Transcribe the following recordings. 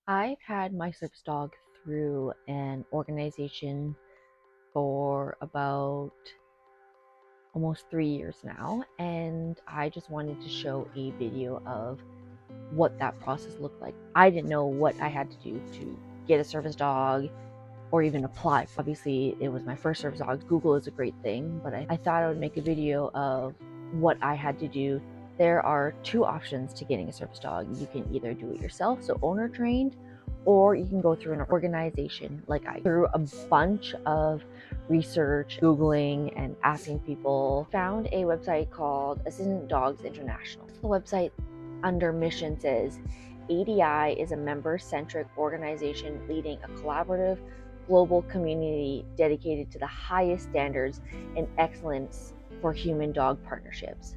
I've had my service dog through an organization for about almost 3 years now, and I just wanted to show a video of what that process looked like. I didn't know what I had to do to get a service dog or even apply. Obviously, it was my first service dog. Google is a great thing, but I thought I would make a video of what I had to do. There are two options to getting a service dog. You can either do it yourself, so owner trained, or you can go through an organization like I. Through a bunch of research, Googling, and asking people, found a website called Assistant Dogs International. The website under mission says ADI is a member-centric organization leading a collaborative global community dedicated to the highest standards and excellence for human-dog partnerships.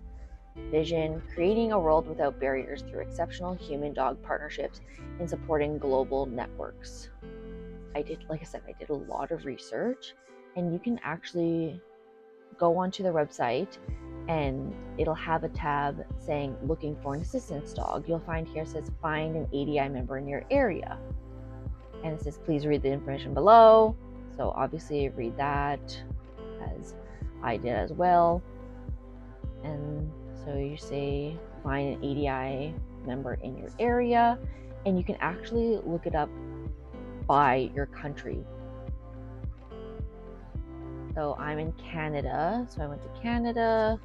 Vision: creating a world without barriers through exceptional human-dog partnerships and supporting global networks. Like I said, I did a lot of research, and you can actually go onto the website and it'll have a tab saying looking for an assistance dog. You'll find here it says find an ADI member in your area, and it says please read the information below. So obviously read that, as I did as well. And so you say find an ADI member in your area, and you can actually look it up by your country. So I'm in Canada, so I went to Canada,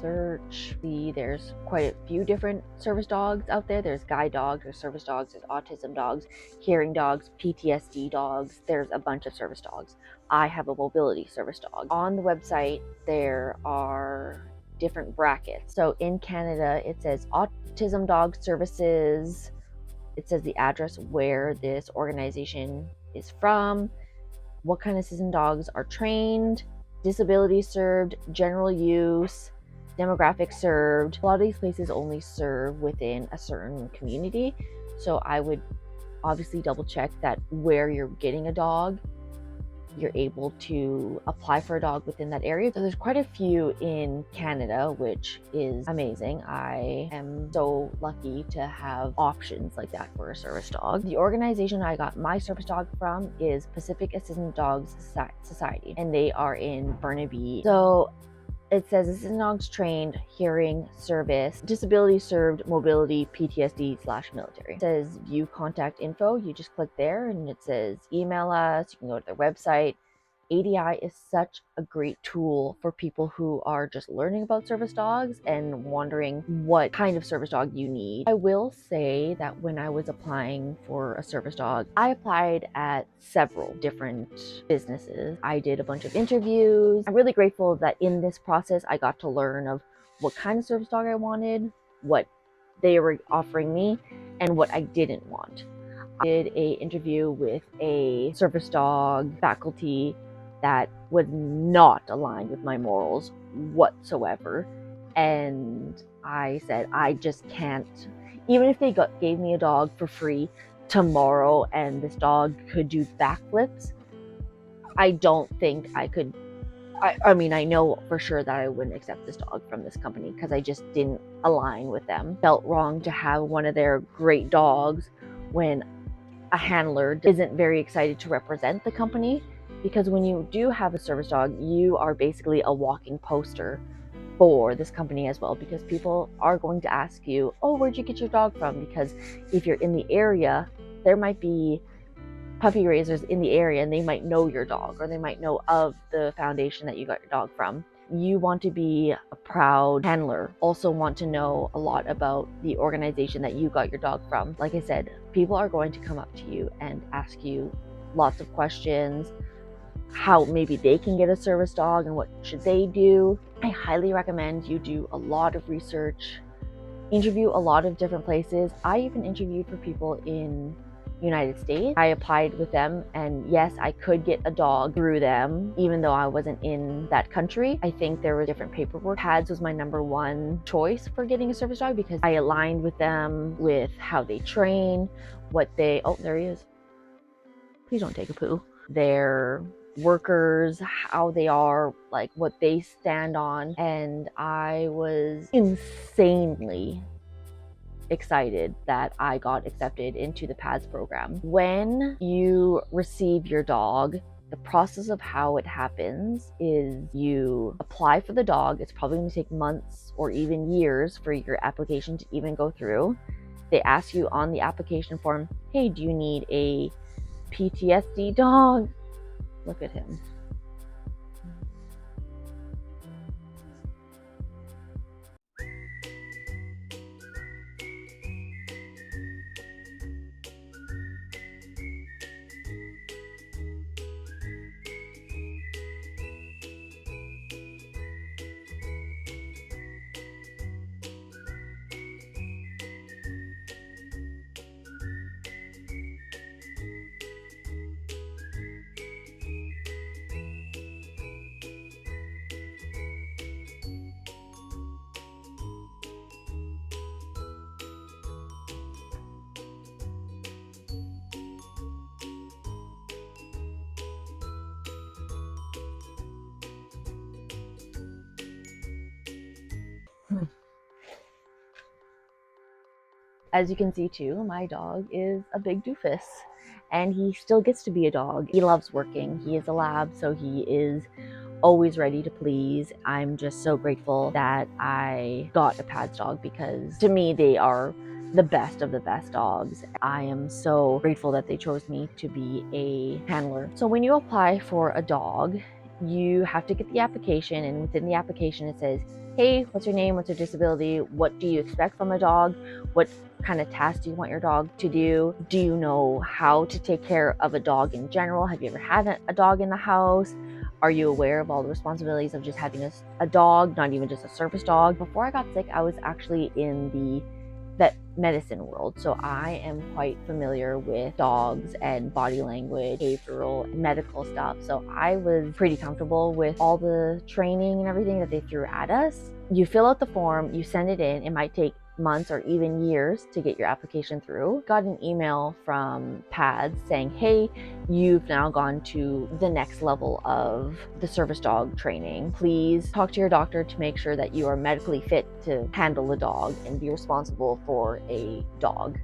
search. There's quite a few different service dogs out there. There's guide dogs, there's service dogs, there's autism dogs, hearing dogs, PTSD dogs. There's a bunch of service dogs. I have a mobility service dog. On the website, there are different brackets. So in Canada, it says autism dog services. It says the address where this organization is from, what kind of assistant dogs are trained, disability served, general use, demographic served. A lot of these places only serve within a certain community, so I would obviously double check that where you're getting a dog, you're able to apply for a dog within that area. So there's quite a few in Canada, which is amazing. I am so lucky to have options like that for a service dog. The organization I got my service dog from is Pacific Assistant Dogs Society, and they are in Burnaby. So it says assistant dogs trained, hearing, service, disability served, mobility, PTSD/military. It says view contact info. You just click there and it says email us. You can go to their website. ADI is such a great tool for people who are just learning about service dogs and wondering what kind of service dog you need. I will say that when I was applying for a service dog, I applied at several different businesses. I did a bunch of interviews. I'm really grateful that in this process, I got to learn of what kind of service dog I wanted, what they were offering me, and what I didn't want. I did an interview with a service dog faculty that was not aligned with my morals whatsoever. And I said, I just can't, even if they gave me a dog for free tomorrow and this dog could do backflips, I don't think I could. I mean, I know for sure that I wouldn't accept this dog from this company because I just didn't align with them. Felt wrong to have one of their great dogs when a handler isn't very excited to represent the company, because when you do have a service dog, you are basically a walking poster for this company as well, because people are going to ask you, oh, where'd you get your dog from? Because if you're in the area, there might be puppy raisers in the area and they might know your dog, or they might know of the foundation that you got your dog from. You want to be a proud handler, also want to know a lot about the organization that you got your dog from. Like I said, people are going to come up to you and ask you lots of questions, how maybe they can get a service dog and what should they do. I highly recommend you do a lot of research, interview a lot of different places. I even interviewed for people in United States. I applied with them, and yes, I could get a dog through them even though I wasn't in that country. I think there were different paperwork. PADS was my number one choice for getting a service dog because I aligned with them, with how they train, what they, oh, there he is. Please don't take a poo. Their workers, how they are, like what they stand on. And I was insanely excited that I got accepted into the PADS program. When you receive your dog, the process of how it happens is you apply for the dog. It's probably going to take months or even years for your application to even go through. They ask you on the application form, hey, do you need a PTSD dog? Look at him. As you can see too, my dog is a big doofus and he still gets to be a dog. He loves working. He is a lab, so he is always ready to please. I'm just so grateful that I got a PADS dog because to me, they are the best of the best dogs. I am so grateful that they chose me to be a handler. So when you apply for a dog, you have to get the application, and within the application it says, hey, what's your name? What's your disability? What do you expect from a dog? What kind of tasks do you want your dog to do? Do you know how to take care of a dog in general? Have you ever had a dog in the house? Are you aware of all the responsibilities of just having a dog, not even just a service dog? Before I got sick, I was actually in the vet medicine world, so I am quite familiar with dogs and body language, behavioral, medical stuff. So I was pretty comfortable with all the training and everything that they threw at us. You fill out the form, you send it in. It might take months or even years to get your application through. Got an email from PADS saying, hey, you've now gone to the next level of the service dog training. Please talk to your doctor to make sure that you are medically fit to handle a dog and be responsible for a dog.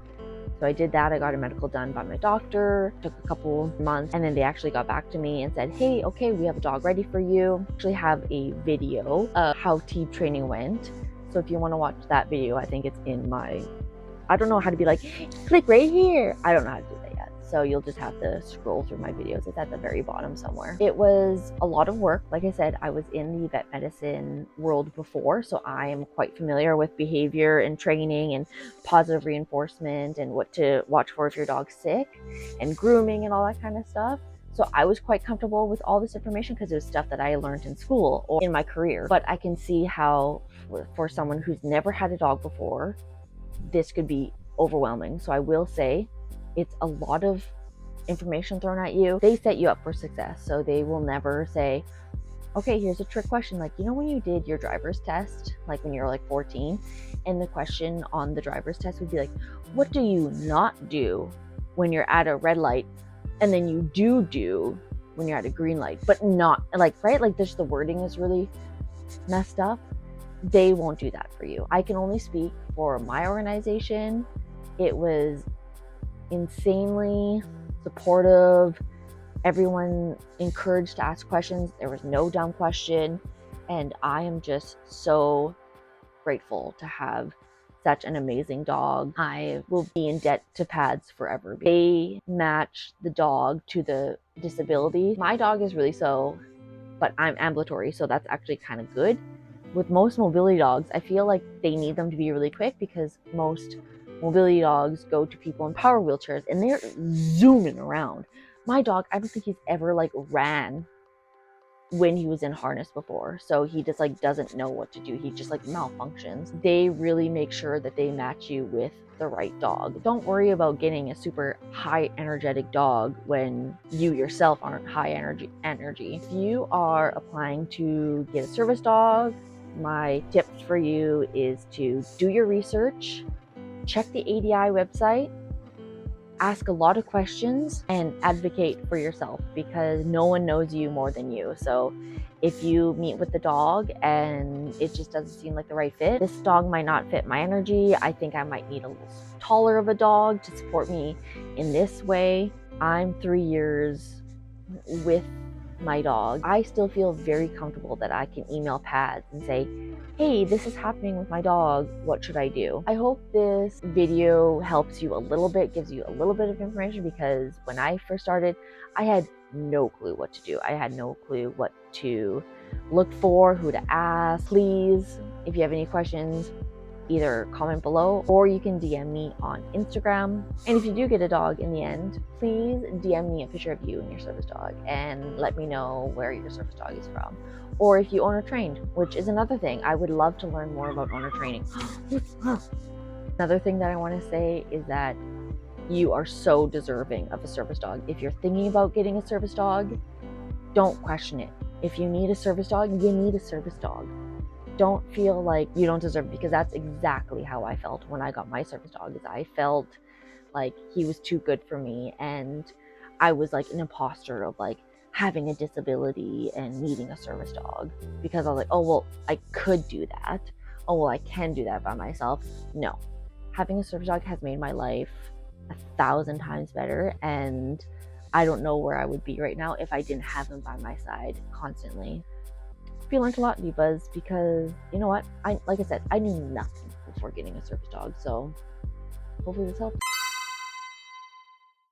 So I did that. I got a medical done by my doctor. Took a couple months, and then they actually got back to me and said, hey, okay, we have a dog ready for you. I actually have a video of how TEEB training went. So if you want to watch that video, I think it's in my, I don't know how to be like, click right here. I don't know how to do that yet. So you'll just have to scroll through my videos. It's at the very bottom somewhere. It was a lot of work. Like I said, I was in the vet medicine world before, so I am quite familiar with behavior and training and positive reinforcement and what to watch for if your dog's sick and grooming and all that kind of stuff. So I was quite comfortable with all this information because it was stuff that I learned in school or in my career. But I can see how for someone who's never had a dog before, this could be overwhelming. So I will say it's a lot of information thrown at you. They set you up for success. So they will never say, okay, here's a trick question. Like, you know, when you did your driver's test, like when you were like 14, and the question on the driver's test would be like, what do you not do when you're at a red light? And then you do when you're at a green light, but not like, right? Like the wording is really messed up. They won't do that for you. I can only speak for my organization. It was insanely supportive. Everyone encouraged to ask questions. There was no dumb question. And I am just so grateful to have such an amazing dog. I will be in debt to PADS forever. They match the dog to the disability. My dog is really slow, but I'm ambulatory, so that's actually kind of good. With most mobility dogs, I feel like they need them to be really quick because most mobility dogs go to people in power wheelchairs and they're zooming around. My dog, I don't think he's ever like ran when he was in harness before, so he just like doesn't know what to do. He just like malfunctions. They really make sure that they match you with the right dog. Don't worry about getting a super high energetic dog when you yourself aren't high energy. If you are applying to get a service dog, my tips for you is to do your research, check the ADI website, ask a lot of questions and advocate for yourself, because no one knows you more than you. So if you meet with the dog and it just doesn't seem like the right fit, this dog might not fit my energy. I think I might need a little taller of a dog to support me in this way. I'm 3 years with my dog. I still feel very comfortable that I can email Pads and say, hey, this is happening with my dog, what should I do? I hope this video helps you a little bit, gives you a little bit of information, because when I first started, I had no clue what to do. I had no clue what to look for, who to ask. Please, if you have any questions, either comment below or you can DM me on Instagram. And if you do get a dog in the end, please DM me a picture of you and your service dog and let me know where your service dog is from. Or if you owner trained, which is another thing. I would love to learn more about owner training. Another thing that I want to say is that you are so deserving of a service dog. If you're thinking about getting a service dog, don't question it. If you need a service dog, you need a service dog. Don't feel like you don't deserve it, because that's exactly how I felt when I got my service dog. Is I felt like he was too good for me, and I was like an imposter of like having a disability and needing a service dog, because I was like, oh well, I could do that. Oh well, I can do that by myself. No, having a service dog has made my life 1,000 times better, and I don't know where I would be right now if I didn't have him by my side constantly. We learned a lot, Divas, because you know what? Like I said, I knew nothing before getting a service dog, so hopefully this helps.